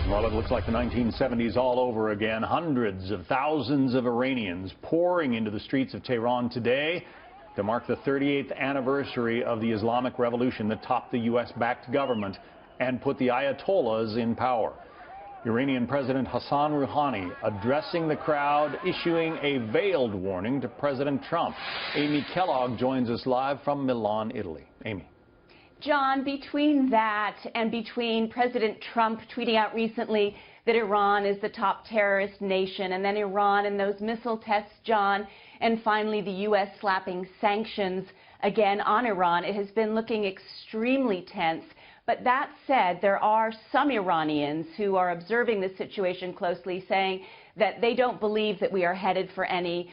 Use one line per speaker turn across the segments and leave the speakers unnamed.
Well, it looks like the 1970s all over again. Hundreds of thousands of Iranians pouring into the streets of Tehran today to mark the 38th anniversary of the Islamic Revolution that topped the U.S.-backed government and put the Ayatollahs in power. Iranian President Hassan Rouhani addressing the crowd, issuing a veiled warning to President Trump. Amy Kellogg joins us live from Milan, Italy. Amy.
John, between that and between President Trump tweeting out recently that Iran is the top terrorist nation, and then Iran and those missile tests, John, and finally the U.S. slapping sanctions again on Iran, it has been looking extremely tense. But that said, there are some Iranians who are observing the situation closely, saying that they don't believe that we are headed for any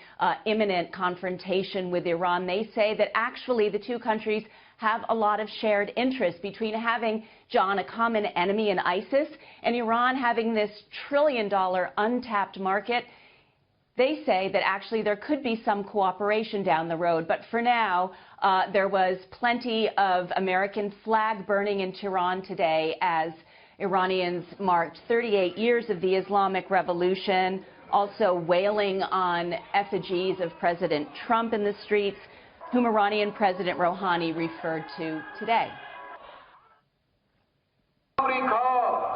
imminent confrontation with Iran. They say that actually the two countries have a lot of shared interest between having, John, a common enemy in ISIS and Iran having this trillion-dollar untapped market. They say that actually there could be some cooperation down the road. But for now, there was plenty of American flag burning in Tehran today as Iranians marked 38 years of the Islamic Revolution, also wailing on effigies of President Trump in the streets, whom Iranian President Rouhani referred to today.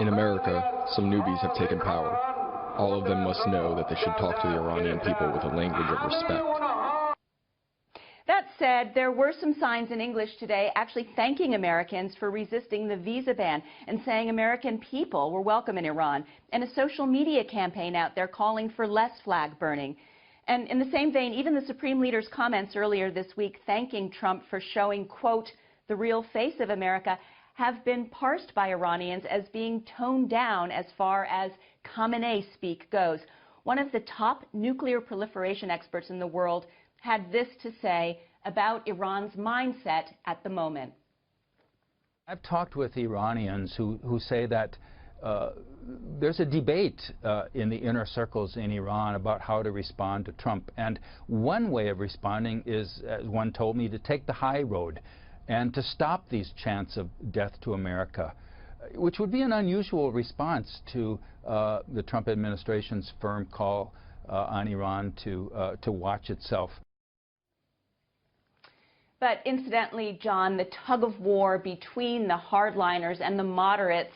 In America, some newbies have taken power. All of them must know that they should talk to the Iranian people with a language of respect.
That said, there were some signs in English today actually thanking Americans for resisting the visa ban and saying American people were welcome in Iran, and a social media campaign out there calling for less flag burning. And in the same vein, even the Supreme Leader's comments earlier this week thanking Trump for showing, quote, the real face of America, have been parsed by Iranians as being toned down as far as Khamenei speak goes. One of the top nuclear proliferation experts in the world had this to say about Iran's mindset at the moment.
I've talked with Iranians who say that there's a debate in the inner circles in Iran about how to respond to Trump. And one way of responding is, as one told me, to take the high road and to stop these chants of death to America, which would be an unusual response to the Trump administration's firm call on Iran to watch itself.
But incidentally, John, the tug of war between the hardliners and the moderates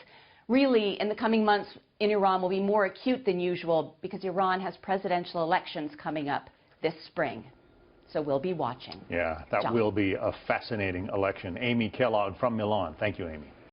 really, in the coming months in Iran, will be more acute than usual because Iran has presidential elections coming up this spring. So we'll be watching.
Yeah, that
John.
will be a fascinating election. Amy Kellogg from Milan. Thank you, Amy.